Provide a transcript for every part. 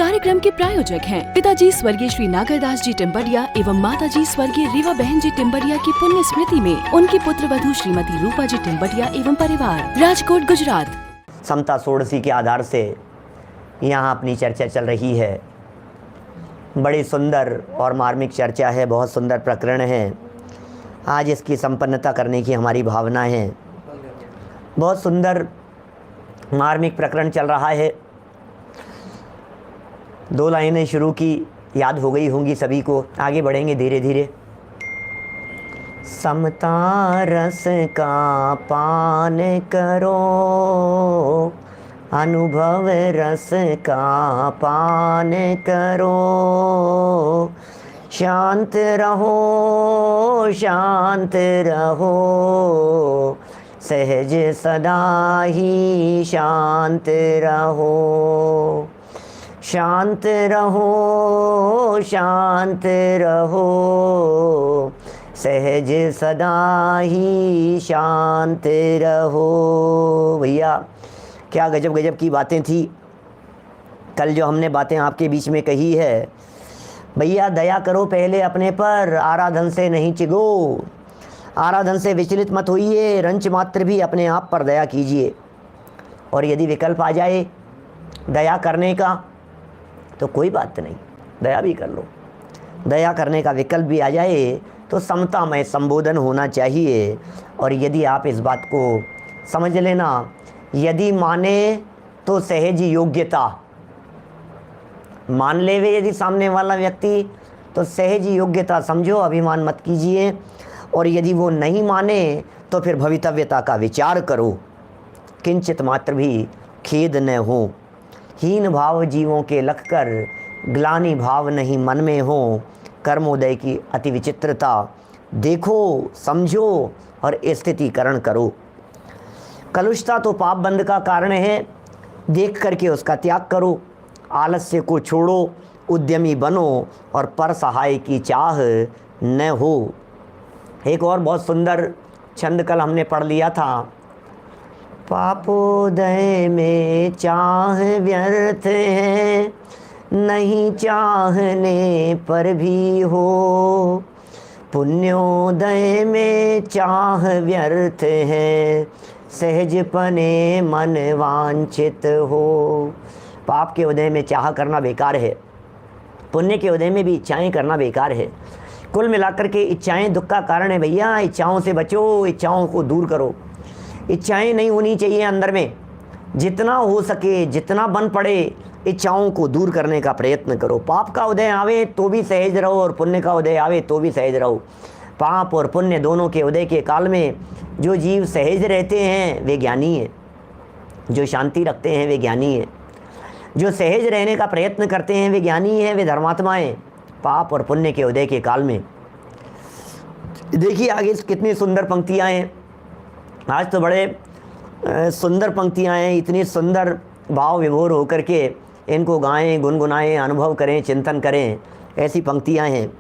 कार्यक्रम के प्रायोजक हैं पिताजी स्वर्गीय श्री नागरदास जी टिम्बरिया एवं माताजी स्वर्गीय रीवा बहन जी टिम्बरिया की पुण्य स्मृति में उनकी पुत्र वधू श्रीमती रूपा जी टिम्बरिया एवं परिवार, राजकोट, गुजरात। समता षोडशी के आधार से यहाँ अपनी चर्चा चल रही है। बड़ी सुंदर और मार्मिक चर्चा है, बहुत सुंदर प्रकरण है। आज इसकी संपन्नता करने की हमारी भावना है। बहुत सुंदर मार्मिक प्रकरण चल रहा है। 2 लाइनें शुरू की, याद हो गई होंगी सभी को। आगे बढ़ेंगे धीरे धीरे। समता रस का पान करो, अनुभव रस का पान करो, शांत रहो शांत रहो, सहज सदा ही शांत रहो, शांत रहो शांत रहो, सहज सदा ही शांत रहो। भैया क्या गजब गजब की बातें थी। कल जो हमने बातें आपके बीच में कही है, भैया दया करो पहले अपने पर, आराधन से नहीं चिगो। आराधन से विचलित मत होइए, रंच मात्र भी अपने आप पर दया कीजिए। और यदि विकल्प आ जाए दया करने का तो कोई बात नहीं, दया भी कर लो। दया करने का विकल्प भी आ जाए तो समता में संबोधन होना चाहिए। और यदि आप इस बात को समझ लेना, यदि माने तो सहज योग्यता, मान लेवे यदि सामने वाला व्यक्ति तो सहज योग्यता समझो, अभिमान मत कीजिए। और यदि वो नहीं माने तो फिर भवितव्यता का विचार करो, किंचित मात्र भी खेद न हो। हीन भाव जीवों के लख कर, ग्लानि भाव नहीं मन में हो। कर्मोदय की अति विचित्रता देखो, समझो और स्थितिकरण करो। कलुषता तो पाप बंध का कारण है, देख करके उसका त्याग करो। आलस्य को छोड़ो, उद्यमी बनो और पर सहाय की चाह न हो। एक और बहुत सुंदर छंद कल हमने पढ़ लिया था। पापोदय में चाह व्यर्थ है, नहीं चाहने पर भी हो। पुण्योदय में चाह व्यर्थ है, सहजपने मन वांछित हो। पाप के उदय में चाह करना बेकार है, पुण्य के उदय में भी इच्छाएं करना बेकार है। कुल मिलाकर के इच्छाएं दुख का कारण है। भैया इच्छाओं से बचो, इच्छाओं को दूर करो। इच्छाएं नहीं होनी चाहिए अंदर में। जितना हो सके, जितना बन पड़े, इच्छाओं को दूर करने का प्रयत्न करो। पाप का उदय आवे तो भी सहज रहो और पुण्य का उदय आवे तो भी सहज रहो। पाप और पुण्य दोनों के उदय के काल में जो जीव सहज रहते हैं वे ज्ञानी हैं, जो शांति रखते हैं वे ज्ञानी हैं, जो सहज रहने का प्रयत्न करते हैं वे ज्ञानी हैं, वे धर्मात्मा हैं। पाप और पुण्य के उदय के काल में देखिए आगे कितनी सुंदर पंक्तियाँ हैं। आज तो बड़े सुंदर पंक्तियाँ हैं, इतनी सुंदर भाव विभोर होकर के इनको गाएं, गुनगुनाएं, अनुभव करें, चिंतन करें, ऐसी पंक्तियाँ हैं।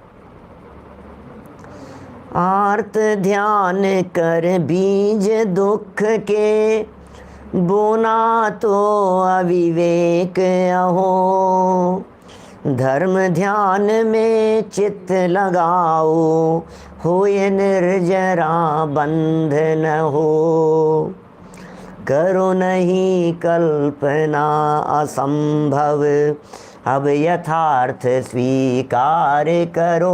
आर्त ध्यान कर बीज दुख के, बोना तो अविवेक अहो। धर्म ध्यान में चित्त लगाओ, होए निर्जरा बंध न हो। करो नहीं कल्पना असंभव, अब यथार्थ स्वीकार करो।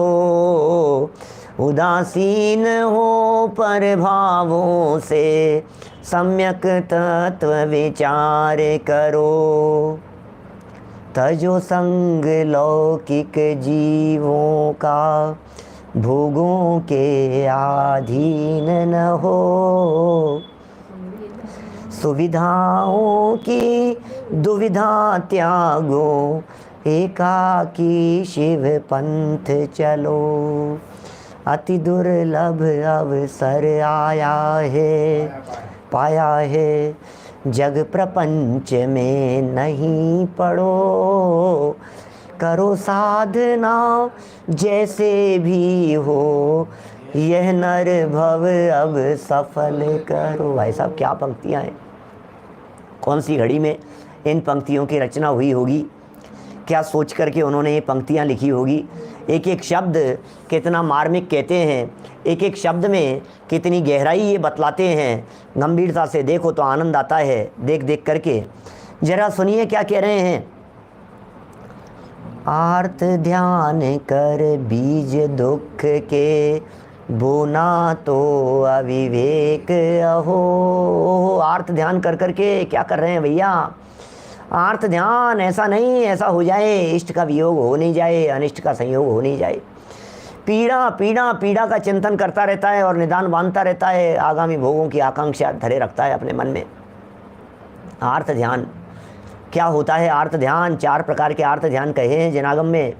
उदासीन हो पर भावों से, सम्यक तत्व विचार करो। तजो संग लौकिक जीवों का, भोगों के अधीन न हो। सुविधाओं की दुविधा त्यागो, एकाकी शिव पंथ चलो। अति दुर्लभ अवसर आया है, पाया है जग प्रपंच में नहीं पड़ो। करो साधना जैसे भी हो, यह नर भव अब सफल करो। भाई साहब क्या पंक्तियाँ हैं, कौन सी घड़ी में इन पंक्तियों की रचना हुई होगी। क्या सोच करके उन्होंने ये पंक्तियाँ लिखी होगी। एक एक शब्द कितना मार्मिक कहते हैं, एक एक शब्द में कितनी गहराई ये बतलाते हैं। गंभीरता से देखो तो आनंद आता है देख देख करके। जरा सुनिए क्या कह रहे हैं। आर्त ध्यान कर बीज दुख के, बोना तो अविवेक अहो। आर्त ध्यान कर करके क्या कर रहे हैं भैया? आर्त ध्यान ऐसा नहीं, ऐसा हो जाए इष्ट का वियोग हो नहीं जाए, अनिष्ट का संयोग हो नहीं जाए। पीड़ा पीड़ा पीड़ा का चिंतन करता रहता है और निदान बांधता रहता है, आगामी भोगों की आकांक्षा धरे रखता है अपने मन में। आर्त ध्यान क्या होता है? आर्त ध्यान 4 प्रकार के आर्त ध्यान कहे हैं जनागम में।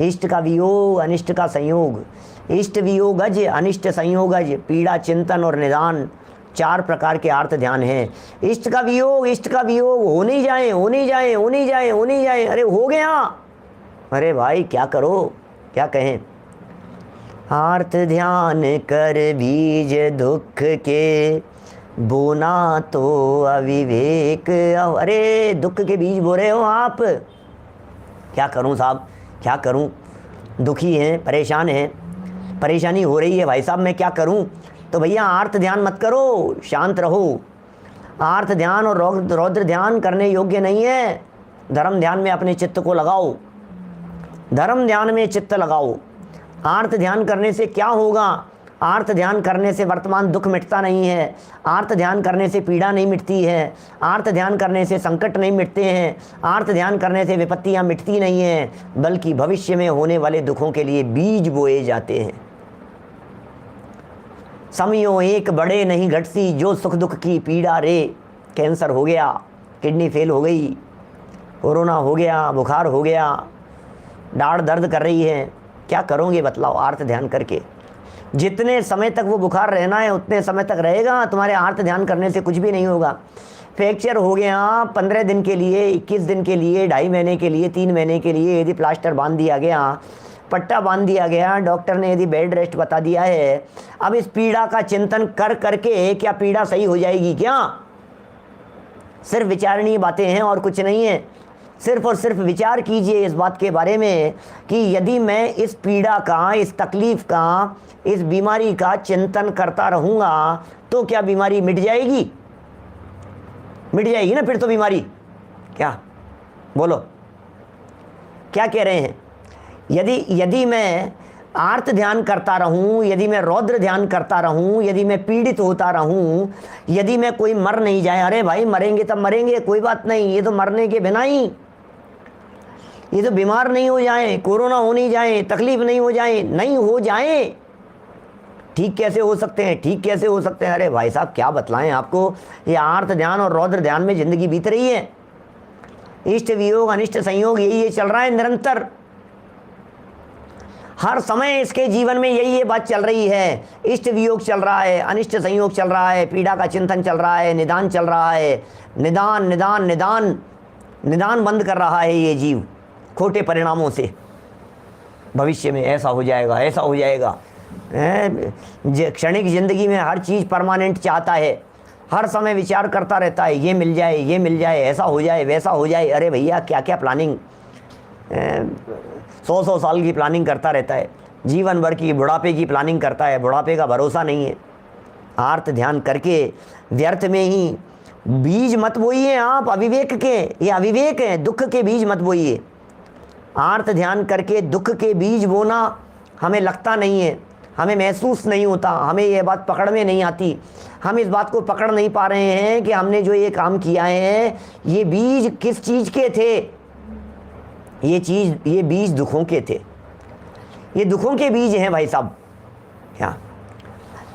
इष्ट का वियोग, अनिष्ट का संयोग, इष्ट वियोगज, अनिष्ट संयोगज, पीड़ा चिंतन और निदान, 4 प्रकार के आर्त ध्यान हैं। इष्ट का वियोग, इष्ट का वियोग हो नहीं जाए, हो नहीं जाए, हो नहीं जाए, हो नहीं जाए। अरे हो गया, अरे भाई क्या करो, क्या कहें। आर्त ध्यान कर बीज दुख के, बोना तो अविवेक। अरे दुख के बीज बो रहे हो आप। क्या करूं साहब, क्या करूं? दुखी हैं, परेशान हैं, परेशानी हो रही है भाई साहब, मैं क्या करूं? तो भैया आर्त ध्यान मत करो, शांत रहो। आर्त ध्यान और रौद्र ध्यान करने योग्य नहीं है। धर्म ध्यान में अपने चित्त को लगाओ, धर्म ध्यान में चित्त लगाओ। आर्त ध्यान करने से क्या होगा? आर्त ध्यान करने से वर्तमान दुख मिटता नहीं है, आर्त ध्यान करने से पीड़ा नहीं मिटती है, आर्त ध्यान करने से संकट नहीं मिटते हैं, आर्त ध्यान करने से विपत्तियां मिटती नहीं हैं, बल्कि भविष्य में होने वाले दुखों के लिए बीज बोए जाते हैं। समयो एक बड़े नहीं घटती, जो सुख दुख की पीड़ा रे। कैंसर हो गया, किडनी फेल हो गई, कोरोना हो गया, बुखार हो गया, दाढ़ दर्द कर रही है, क्या करोगे बतलाओ? आर्त ध्यान करके जितने समय तक वो बुखार रहना है उतने समय तक रहेगा। तुम्हारे आर्त ध्यान करने से कुछ भी नहीं होगा। फ्रैक्चर हो गया 15 दिन के लिए, 21 दिन के लिए, 2.5 महीने के लिए, 3 महीने के लिए, यदि प्लास्टर बांध दिया गया, पट्टा बांध दिया गया, डॉक्टर ने यदि बेड रेस्ट बता दिया है, अब इस पीड़ा का चिंतन कर करके क्या पीड़ा सही हो जाएगी क्या? सिर्फ विचारणीय बातें हैं और कुछ नहीं है। सिर्फ और सिर्फ विचार कीजिए इस बात के बारे में कि यदि मैं इस पीड़ा का, इस तकलीफ का, इस बीमारी का चिंतन करता रहूँगा तो क्या बीमारी मिट जाएगी? मिट जाएगी ना फिर तो बीमारी। क्या बोलो, क्या कह रहे हैं? यदि मैं आर्त ध्यान करता रहूं, यदि मैं रौद्र ध्यान करता रहूं, यदि मैं पीड़ित होता रहूं, यदि मैं कोई मर नहीं जाए, अरे भाई मरेंगे तब मरेंगे, कोई बात नहीं, ये तो मरने के बिना ही, ये तो बीमार नहीं हो जाए, कोरोना हो नहीं जाए, तकलीफ नहीं हो जाए, नहीं हो जाए, ठीक कैसे हो सकते हैं? ठीक कैसे हो सकते हैं? अरे भाई साहब क्या बतलाएं आपको, ये आर्त ध्यान और रौद्र ध्यान में जिंदगी बीत रही है। इष्ट वियोग, अनिष्ट संयोग, यही चल रहा है निरंतर, हर समय इसके जीवन में यही ये बात चल रही है। इष्ट वियोग चल रहा है, अनिष्ट संयोग चल रहा है, पीड़ा का चिंतन चल रहा है, निदान चल रहा है, निदान निदान निदान निदान बंद कर रहा है ये जीव खोटे परिणामों से। भविष्य में ऐसा हो जाएगा, ऐसा हो जाएगा। क्षणिक जिंदगी में हर चीज़ परमानेंट चाहता है, हर समय विचार करता रहता है, ये मिल जाए, ये मिल जाए, ऐसा हो जाए, वैसा हो जाए। अरे भैया क्या क्या प्लानिंग, 100 साल की प्लानिंग करता रहता है, जीवन भर की बुढ़ापे की प्लानिंग करता है, बुढ़ापे का भरोसा नहीं है। आर्त ध्यान करके व्यर्थ में ही बीज मत बोइए आप अविवेक के, ये अविवेक है, दुख के बीज मत बोइए। आर्त ध्यान करके दुख के बीज बोना हमें लगता नहीं है, हमें महसूस नहीं होता, हमें यह बात पकड़ में नहीं आती, हम इस बात को पकड़ नहीं पा रहे हैं कि हमने जो ये काम किया है ये बीज किस चीज़ के थे। ये बीज दुखों के थे, ये दुखों के बीज हैं भाई साहब। क्या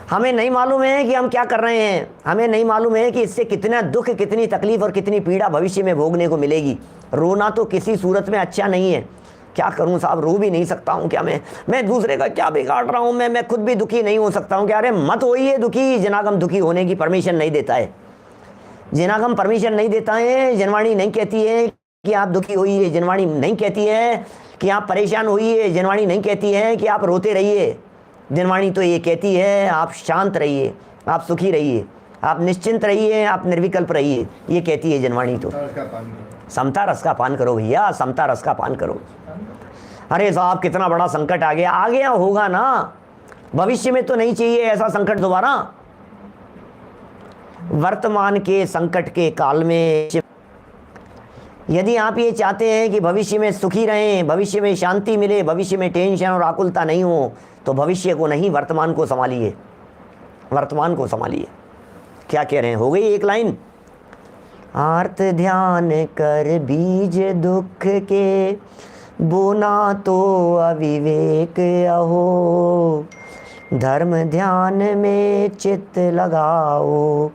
हमें नहीं मालूम है कि हम क्या कर रहे हैं, हमें नहीं मालूम है कि इससे कितना दुख, कितनी तकलीफ और कितनी पीड़ा भविष्य में भोगने को मिलेगी। रोना तो किसी सूरत में अच्छा नहीं है। क्या करूं साहब, रो भी नहीं सकता हूं क्या मैं दूसरे का क्या बिगाड़ रहा हूं, मैं खुद भी दुखी नहीं हो सकता हूं क्या? अरे मत होइए दुखी, जनागम दुखी होने की परमिशन नहीं देता है, जनागम परमिशन नहीं देता है। जनवाणी नहीं कहती है कि आप दुखी होइए, जनवाणी नहीं कहती है कि आप परेशान होइए, जनवाणी नहीं कहती है कि आप रोते रहिए। जनवाणी तो ये कहती है आप शांत रहिए, आप सुखी रहिए, आप निश्चिंत रहिए, आप निर्विकल्प रहिए, ये कहती है जनवाणी। तो समता रस का पान करो भैया, समता रस का पान करो। अरे साहब कितना बड़ा संकट आ गया होगा ना, भविष्य में तो नहीं चाहिए ऐसा संकट दोबारा। वर्तमान के संकट के काल में यदि आप ये चाहते हैं कि भविष्य में सुखी रहें, भविष्य में शांति मिले, भविष्य में टेंशन और आकुलता नहीं हो, तो भविष्य को नहीं, वर्तमान को संभालिए, वर्तमान को संभालिए। क्या कह रहे हैं, हो गई एक लाइन। आर्त ध्यान कर बीज दुख के, बोना तो अविवेक अहो, धर्म ध्यान में चित्त लगाओ,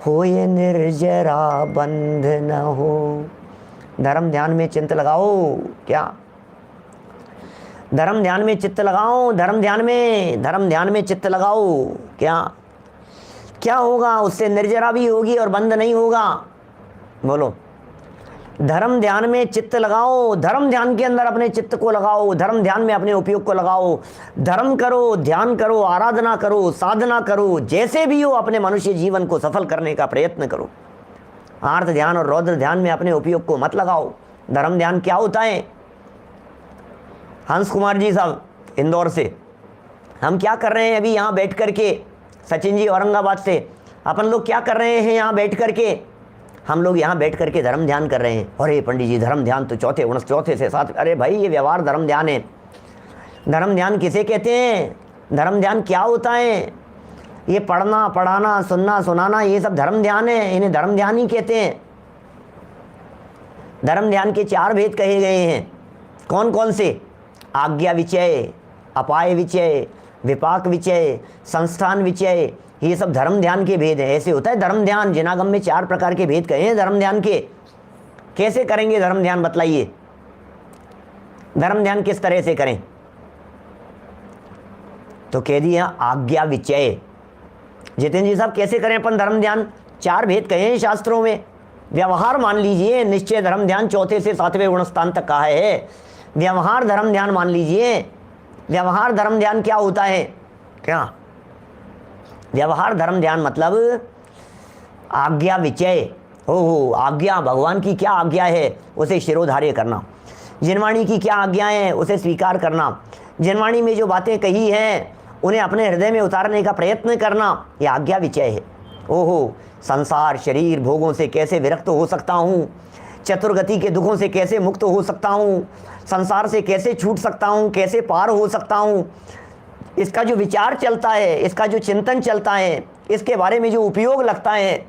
होए निर्जरा बंध न हो। धर्म ध्यान में चित्त लगाओ, क्या धर्म ध्यान में चित्त लगाओ, धर्म ध्यान में चित्त लगाओ। क्या होगा, उससे निर्जरा भी होगी और बंद नहीं होगा। बोलो, धर्म ध्यान में चित्त लगाओ, धर्म ध्यान के अंदर अपने चित्त को लगाओ, धर्म ध्यान में अपने उपयोग को लगाओ। धर्म करो, ध्यान करो, आराधना करो, साधना करो, जैसे भी हो अपने मनुष्य जीवन को सफल करने का प्रयत्न करो। आर्त ध्यान और रौद्र ध्यान में अपने उपयोग को मत लगाओ। धर्म ध्यान क्या होता है? हंस कुमार जी साहब इंदौर से, हम क्या कर रहे हैं अभी यहाँ बैठ करके, सचिन जी औरंगाबाद से, अपन लोग क्या कर रहे हैं यहाँ बैठ करके? हम लोग यहाँ बैठ करके धर्म ध्यान कर रहे हैं। अरे पंडित जी धर्म ध्यान तो चौथे से साथ, अरे भाई ये व्यवहार धर्म ध्यान है। धर्म ध्यान किसे कहते हैं? धर्म ध्यान क्या होता है? ये पढ़ना, पढ़ाना, सुनना, सुनाना, ये सब धर्म ध्यान है, इन्हें धर्म ध्यान ही कहते हैं। धर्म ध्यान के 4 भेद कहे गए हैं। कौन कौन से? आज्ञा विचय, अपाय विचय, विपाक विचय, संस्थान विचय, ये सब धर्म ध्यान के भेद है। ऐसे होता है धर्म ध्यान। जिनागम में 4 प्रकार के भेद कहे हैं धर्म ध्यान के। कैसे करेंगे धर्म ध्यान, बतलाइए। धर्म ध्यान किस तरह से करें? तो कह दिया आज्ञा विचय। जितेंद्र जी साहब कैसे करें अपन धर्म ध्यान? 4 भेद कहे हैं शास्त्रों में। व्यवहार मान लीजिए, निश्चय धर्म ध्यान 4 से 7वें गुणस्थान तक कहा है। व्यवहार धर्म ध्यान मान लीजिए। व्यवहार धर्म ध्यान क्या होता है? क्या व्यवहार धर्म ध्यान मतलब आज्ञा विचय। हो आज्ञा, भगवान की क्या आज्ञा है उसे शिरोधार्य करना। जिनवाणी की क्या आज्ञा है उसे स्वीकार करना। जिनवाणी में जो बातें कही हैं उन्हें अपने हृदय में उतारने का प्रयत्न करना, यह आज्ञा विचय है। ओहो, संसार, शरीर, भोगों से कैसे विरक्त हो सकता हूँ, चतुर्गति के दुखों से कैसे मुक्त हो सकता हूँ, संसार से कैसे छूट सकता हूँ, कैसे पार हो सकता हूँ, इसका जो विचार चलता है, इसका जो चिंतन चलता है, इसके बारे में जो उपयोग लगता है,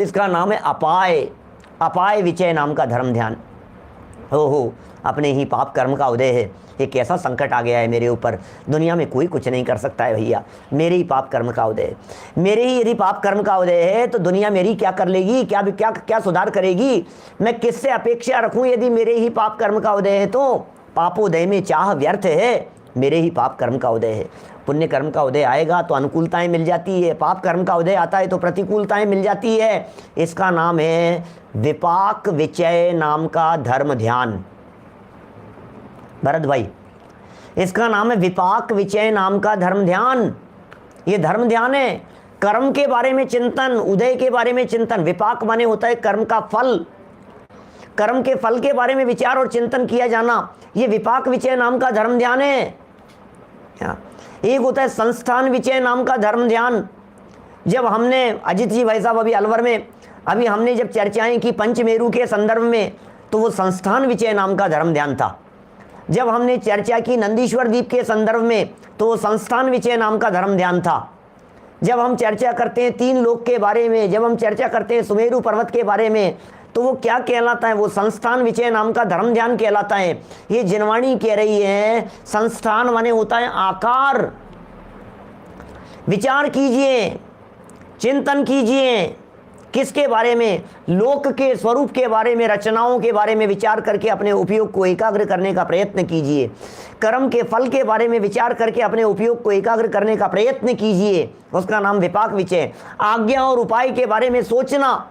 इसका नाम है अपाय। अपाय विचय नाम का धर्म ध्यान। हो अपने ही पाप कर्म का उदय है। एक ऐसा संकट आ गया है मेरे ऊपर, दुनिया में कोई कुछ नहीं कर सकता है भैया, मेरे ही पाप कर्म का उदय है। मेरे ही यदि पाप कर्म का उदय है तो दुनिया मेरी क्या कर लेगी, क्या सुधार करेगी? मैं किससे अपेक्षा रखूं यदि मेरे ही पाप कर्म का उदय है? तो पापोदय में चाह व्यर्थ है, मेरे ही पाप कर्म का उदय है। पुण्य कर्म का उदय आएगा तो अनुकूलताएं मिल जाती है, पाप कर्म का उदय आता है तो प्रतिकूलताएं मिल जाती है। इसका नाम है विपाक विचय नाम का धर्म ध्यान। भरत भाई, इसका नाम है विपाक विचय नाम का धर्म ध्यान। ये धर्म ध्यान है। कर्म के बारे में चिंतन, उदय के बारे में चिंतन। विपाक माने होता है कर्म का फल, कर्म के फल के बारे में विचार और चिंतन किया जाना, ये विपाक विचय नाम का धर्म ध्यान है। एक होता है संस्थान विचय नाम का धर्म ध्यान। जब हमने अजित जी भाई साहब अभी अलवर में अभी हमने जब चर्चाएं की पंचमेरु के संदर्भ में, तो वो संस्थान विचय नाम का धर्म ध्यान था। जब हमने चर्चा की नंदीश्वर द्वीप के संदर्भ में, तो वो संस्थान विचय नाम का धर्म ध्यान था। जब हम चर्चा करते हैं 3 लोक के बारे में, जब हम चर्चा करते हैं सुमेरु पर्वत के बारे में, तो वो क्या कहलाता है? वो संस्थान विचय नाम का धर्म ध्यान कहलाता है। ये जिनवाणी कह रही है संस्थान माने होता है आकार। विचार कीजिए, चिंतन कीजिए, किसके बारे में? लोक के स्वरूप के बारे में, रचनाओं के बारे में विचार करके अपने उपयोग को एकाग्र करने का प्रयत्न कीजिए। कर्म के फल के बारे में विचार करके अपने उपयोग को एकाग्र करने का प्रयत्न कीजिए, उसका नाम विपाक विचय। आज्ञा और उपाय के बारे में सोचना,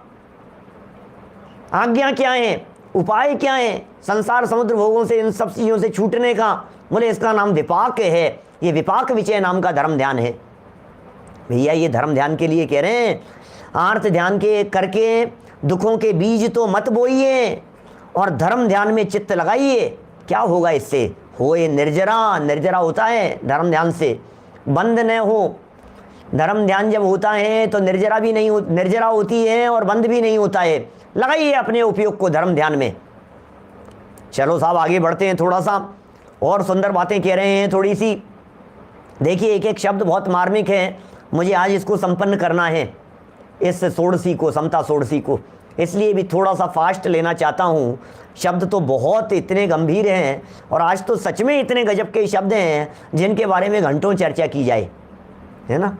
आज्ञा क्या है, उपाय क्या है संसार समुद्र भोगों से, इन सब चीज़ों से छूटने का, बोले इसका नाम विपाक है। ये विपाक विचय नाम का धर्म ध्यान है। भैया ये धर्म ध्यान के लिए कह रहे हैं, आर्त ध्यान के करके दुखों के बीज तो मत बोइए और धर्म ध्यान में चित्त लगाइए। क्या होगा इससे? होए निर्जरा, निर्जरा होता है धर्म ध्यान से, बंद न हो। धर्म ध्यान जब होता है तो निर्जरा भी नहीं निर्जरा होती है और बंद भी नहीं होता है। लगाइए अपने उपयोग को धर्म ध्यान में। चलो साहब आगे बढ़ते हैं, थोड़ा सा और सुंदर बातें कह रहे हैं थोड़ी सी। देखिए एक एक शब्द बहुत मार्मिक है, मुझे आज इसको संपन्न करना है, इस षोडशी को, समता षोडशी को, इसलिए भी थोड़ा सा फास्ट लेना चाहता हूँ। शब्द तो बहुत इतने गंभीर हैं और आज तो सच में इतने गजब के शब्द हैं जिनके बारे में घंटों चर्चा की जाए, है ना।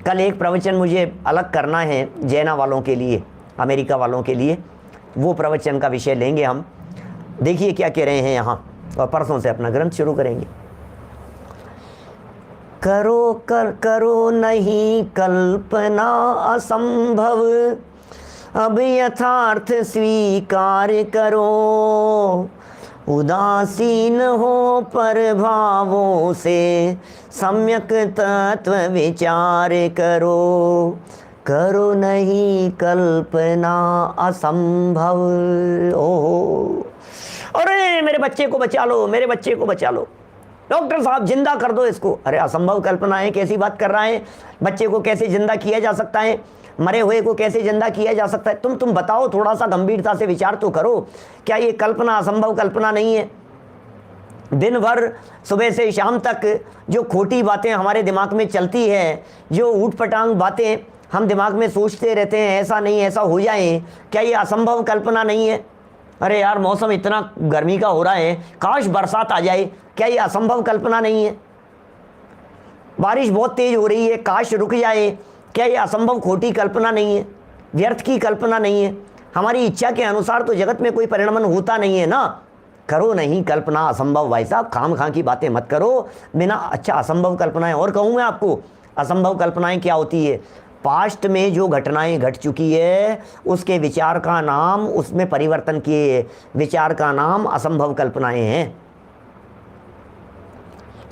कल एक प्रवचन मुझे अलग करना है जैना वालों के लिए, अमेरिका वालों के लिए, वो प्रवचन का विषय लेंगे हम। देखिए क्या कह रहे हैं यहाँ, और परसों से अपना ग्रंथ शुरू करेंगे। करो नहीं कल्पना असंभव, अब यथार्थ स्वीकार करो। उदासीन हो पर भावों से सम्यक तत्व विचार करो। करो नहीं कल्पना असंभव। ओहो, अरे मेरे बच्चे को बचा लो, मेरे बच्चे को बचा लो, डॉक्टर साहब जिंदा कर दो इसको। अरे असंभव कल्पना है, कैसी बात कर रहा है? बच्चे को कैसे जिंदा किया जा सकता है? मरे हुए को कैसे जिंदा किया जा सकता है? तुम बताओ, थोड़ा सा गंभीरता से विचार तो करो। क्या ये कल्पना असंभव कल्पना नहीं है? दिन भर सुबह से शाम तक जो खोटी बातें हमारे दिमाग में चलती है, जो ऊटपटांग बातें हम दिमाग में सोचते रहते हैं, ऐसा नहीं ऐसा हो जाए, क्या ये असंभव कल्पना नहीं है? अरे यार मौसम इतना गर्मी का हो रहा है, काश बरसात आ जाए, क्या ये असंभव कल्पना नहीं है? बारिश बहुत तेज हो रही है, काश रुक जाए, क्या ये असंभव खोटी कल्पना नहीं है? व्यर्थ की कल्पना नहीं है? हमारी इच्छा के अनुसार तो जगत में कोई परिणमन होता नहीं है ना। करो नहीं कल्पना असंभव। भाई साहब खाम खां की बातें मत करो बिना। अच्छा असंभव कल्पनाएं और कहूँ मैं आपको, असंभव कल्पनाएं क्या होती है? पास्ट में जो घटनाएं घट चुकी है उसके विचार का नाम, उसमें परिवर्तन किए विचार का नाम असंभव कल्पनाएं हैं।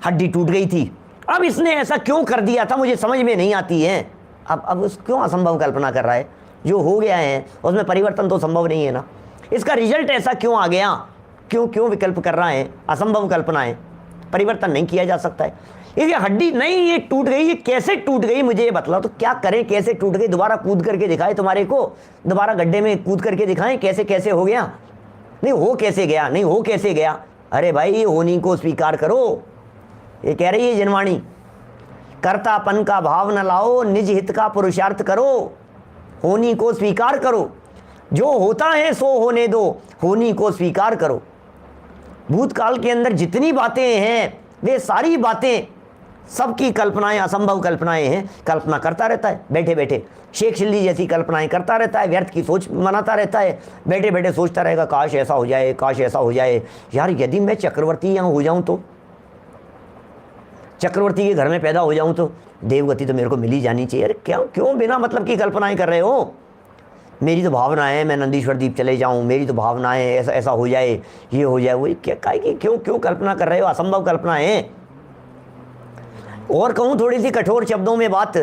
हड्डी टूट गई थी, अब इसने ऐसा क्यों कर दिया था, मुझे समझ में नहीं आती है। अब उस क्यों असंभव कल्पना कर रहा है? जो हो गया है उसमें परिवर्तन तो संभव नहीं है ना। इसका रिजल्ट ऐसा क्यों आ गया? क्यों विकल्प कर रहा है? असंभव कल्पना है, परिवर्तन नहीं किया जा सकता है। ये हड्डी नहीं, ये टूट गई, ये कैसे टूट गई मुझे ये बतलाओ। तो क्या करें, कैसे टूट गई? दोबारा कूद करके दिखाए तुम्हारे को? दोबारा गड्ढे में कूद करके दिखाएं कैसे कैसे हो गया? नहीं हो कैसे गया, नहीं हो कैसे गया। अरे भाई होनी को स्वीकार करो, ये कह रही है जनवाणी। कर्तापन का भाव न लाओ, निज हित का पुरुषार्थ करो, होनी को स्वीकार करो। जो होता है सो होने दो, होनी को स्वीकार करो। भूतकाल के अंदर जितनी बातें हैं वे सारी बातें, सबकी कल्पनाएं असंभव कल्पनाएं हैं। कल्पना करता रहता है बैठे बैठे, शेख चिल्ली जैसी कल्पनाएं करता रहता है, व्यर्थ की सोच मनाता रहता है, बैठे बैठे सोचता रहेगा काश ऐसा हो जाए, काश ऐसा हो जाए। यार यदि मैं चक्रवर्ती यहाँ हो जाऊँ तो, चक्रवर्ती के घर में पैदा हो जाऊँ तो देवगति तो मेरे को मिल ही जानी चाहिए। अरे क्यों बिना मतलब की कल्पनाएं कर रहे हो? मेरी तो भावना है मैं नंदीश्वर द्वीप चले जाऊं, मेरी तो भावना है ऐसा ऐसा हो जाए, ये हो जाए, वो क्या काहे की क्यों कल्पना कर रहे हो? असंभव कल्पना है। और कहूँ थोड़ी सी कठोर शब्दों में बात,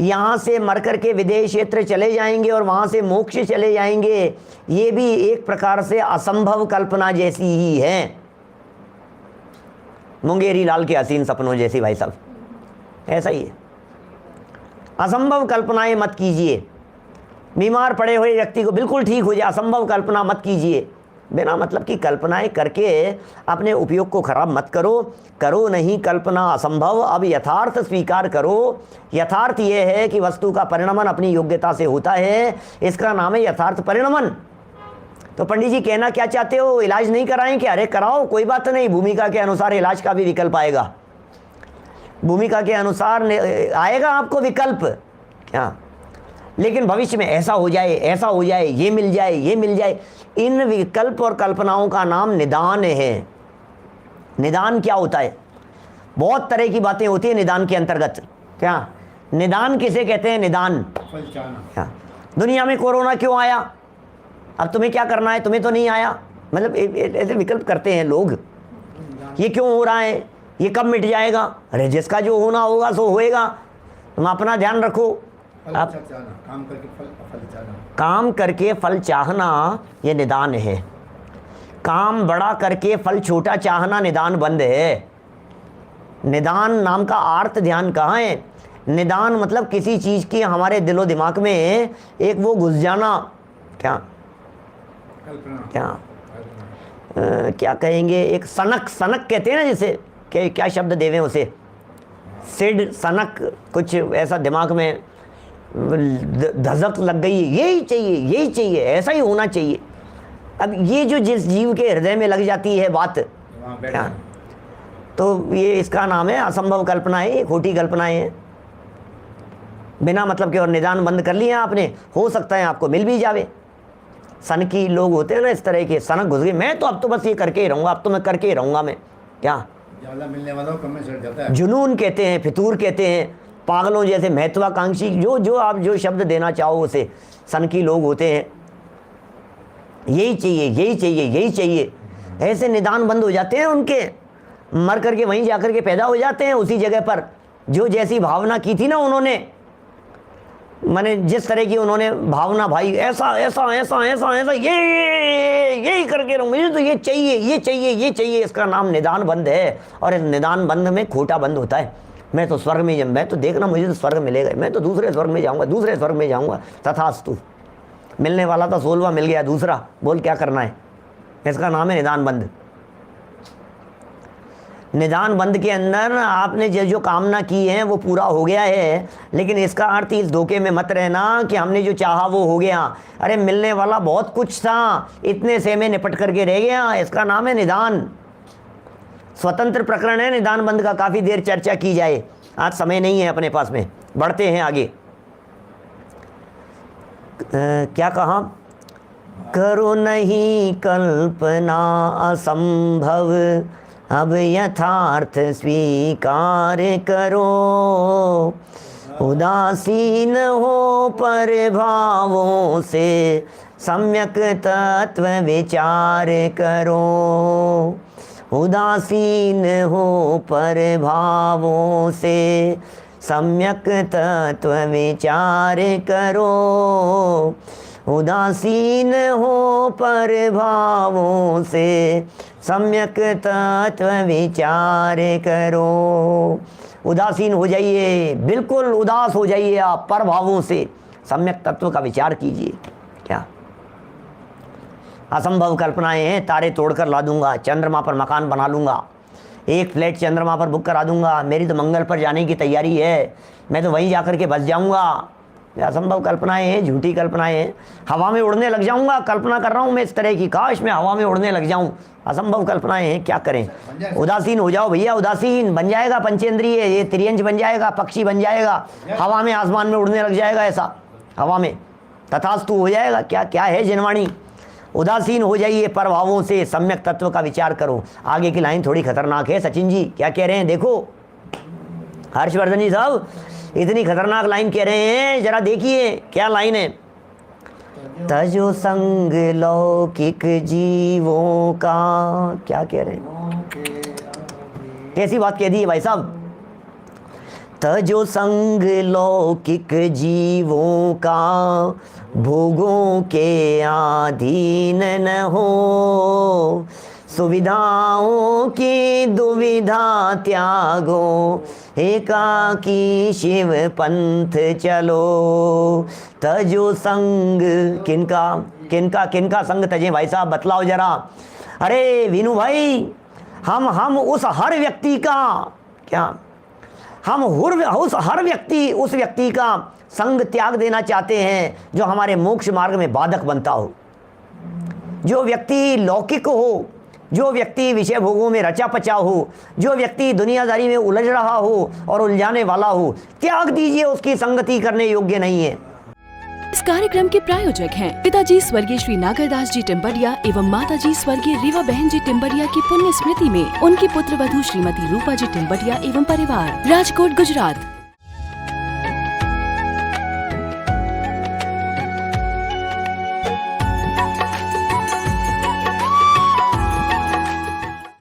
यहाँ से मर करके विदेश क्षेत्र चले जाएंगे और वहाँ से मोक्ष चले जाएंगे, ये भी एक प्रकार से असंभव कल्पना जैसी ही है। मुंगेरी लाल के हसीन सपनों जैसी, भाई साहब ऐसा ही है। असंभव कल्पनाएं मत कीजिए। बीमार पड़े हुए व्यक्ति को बिल्कुल ठीक हो जाए, असंभव कल्पना मत कीजिए। बिना मतलब की कल्पनाएं करके अपने उपयोग को खराब मत करो। करो नहीं कल्पना असंभव, अब यथार्थ स्वीकार करो। यथार्थ ये है कि वस्तु का परिणमन अपनी योग्यता से होता है, इसका नाम है यथार्थ परिणमन। तो पंडित जी कहना क्या चाहते हो? इलाज नहीं कराएं क्या? अरे कराओ, कोई बात नहीं, भूमिका के अनुसार इलाज का भी विकल्प आएगा, भूमिका के अनुसार आएगा आपको विकल्प क्या। लेकिन भविष्य में ऐसा हो जाए, ऐसा हो जाए, ये मिल जाए, ये मिल जाए, इन विकल्प और कल्पनाओं का नाम निदान है। निदान क्या होता है? बहुत तरह की बातें होती है निदान के अंतर्गत। क्या निदान किसे कहते हैं? निदान क्या? दुनिया में कोरोना क्यों आया? अब तुम्हें क्या करना है? तुम्हें तो नहीं आया, मतलब ऐसे विकल्प करते हैं लोग। ये क्यों हो रहा है? ये कब मिट जाएगा? अरे जिसका जो होना होगा सो होएगा। तुम अपना ध्यान रखो। फल आप अच्छा चाहना, काम करके फल चाहना। काम करके फल चाहना ये निदान है। काम बड़ा करके फल छोटा चाहना निदान बंद है। निदान नाम का अर्थ ध्यान कहाँ है? निदान मतलब किसी चीज़ की हमारे दिलो दिमाग में एक वो घुस जाना, क्या कल्पना, क्या क्या कहेंगे, एक सनक, सनक कहते हैं ना जिसे, क्या शब्द देवें उसे, सिड सनक, कुछ ऐसा दिमाग में धधक लग गई, यही चाहिए, यही चाहिए, ऐसा ही होना चाहिए। अब ये जो जिस जीव के हृदय में लग जाती है बात, वहाँ बैठ क्या, जाना। तो ये इसका नाम है असंभव कल्पनाएं, ये खोटी कल्पनाएं हैं, बिना मतलब के। और निदान बंद कर लिया आपने, हो सकता है आपको मिल भी जावे। सन की लोग होते हैं ना इस तरह के, सनक घुस गए, मैं तो अब तो बस ये करके ही रहूँगा, अब तो मैं करके ही रहूँगा मैं, क्या ज़्यादा मिलने वाला कम में सड़ जाता है। जुनून कहते हैं, फितूर कहते हैं, पागलों जैसे, महत्वाकांक्षी, जो आप जो शब्द देना चाहो उसे, सन की लोग होते हैं। यही चाहिए, यही चाहिए, यही चाहिए, ऐसे निदान बंद हो जाते हैं उनके, मर करके वहीं जाकर के पैदा हो जाते हैं उसी जगह पर जो जैसी भावना की थी ना उन्होंने, माने जिस तरह की उन्होंने भावना, भाई ऐसा ऐसा ऐसा ऐसा ऐसा, ये यही करके रहूँ, मुझे तो ये चाहिए, ये चाहिए, ये चाहिए, इसका नाम निदान बंद है। और इस निदान बंद में खोटा बंद होता है। मैं तो स्वर्ग में, मैं तो देखना मुझे तो स्वर्ग मिलेगा, मैं तो दूसरे स्वर्ग में जाऊँगा, दूसरे स्वर्ग में जाऊँगा, तथास्तु। मिलने वाला था 16वां, मिल गया दूसरा, बोल क्या करना है। इसका नाम है निदान बंद। निदान बंद के अंदर आपने जो कामना की है वो पूरा हो गया है, लेकिन इसका अर्थ इस धोखे में मत रहना कि हमने जो चाहा वो हो गया। अरे मिलने वाला बहुत कुछ था, इतने से में निपट करके रह गया, इसका नाम है निदान। स्वतंत्र प्रकरण है निदान बंद का, काफ़ी देर चर्चा की जाए, आज समय नहीं है अपने पास में, बढ़ते हैं आगे। क्या कहा, करो नहीं कल्पना असंभव, अब यथार्थ स्वीकार करो, उदासीन हो पर भावों से, सम्यक तत्व विचार करो, उदासीन हो पर भावों से, सम्यक तत्व विचार करो, उदासीन हो पर भावों से, सम्यक तत्व विचार करो। उदासीन हो जाइए, बिल्कुल उदास हो जाइए आप पर भावों से, सम्यक तत्व का विचार कीजिए। क्या असंभव कल्पनाएं हैं, तारे तोड़कर ला दूंगा, चंद्रमा पर मकान बना लूँगा, एक फ्लैट चंद्रमा पर बुक करा दूंगा, मेरी तो मंगल पर जाने की तैयारी है, मैं तो वहीं जाकर के बस जाऊंगा। असंभव कल्पनाएं हैं, झूठी कल्पनाएं हैं। हवा में उड़ने लग जाऊंगा, कल्पना कर रहा हूं मैं इस तरह की, काश मैं हवा में उड़ने लग जाऊं। असंभव कल्पनाएं हैं, क्या करें। उदासीन हो जाओ भैया, उदासीन बन जाएगा, पंचेंद्रिय ये त्रियंच बन जाएगा, पक्षी बन जाएगा, हवा में आसमान में उड़ने लग जाएगा, ऐसा हवा में तथास्तु हो जाएगा। क्या क्या है जिनवाणी। उदासीन हो जाइए पर भावों से, सम्यक तत्व का विचार करो। आगे की लाइन थोड़ी खतरनाक है, सचिन जी क्या कह रहे हैं देखो, हर्षवर्धन जी साहब इतनी खतरनाक लाइन कह रहे हैं, जरा देखिए क्या लाइन है। तजो संग लौकिक जीवों का, क्या कह रहे हैं, कैसी बात कह दी है भाई साहब। तजो संग लौकिक जीवों का, भोगों के अधीन न हो, सुविधाओं की दुविधा त्यागो, एकाकी शिव पंथ चलो। तजो संग, किनका किनका किनका संग तजे भाई साहब, बतलाओ जरा। अरे वीनू भाई, हम उस हर व्यक्ति का, क्या हम उस हर व्यक्ति, उस व्यक्ति का संग त्याग देना चाहते हैं जो हमारे मोक्ष मार्ग में बाधक बनता हो, जो व्यक्ति लौकिक हो, जो व्यक्ति विषय भोगों में रचा पचा हो, जो व्यक्ति दुनियादारी में उलझ रहा हो और उलझाने वाला हो, त्याग दीजिए, उसकी संगति करने योग्य नहीं है। इस कार्यक्रम के प्रायोजक हैं पिताजी स्वर्गीय श्री नागरदास जी टिम्बरिया एवं माताजी स्वर्गीय रीवा बहन जी टिम्बरिया की पुण्य स्मृति में उनकी पुत्र वधू श्रीमती रूपा जी टिम्बरिया एवं परिवार, राजकोट गुजरात।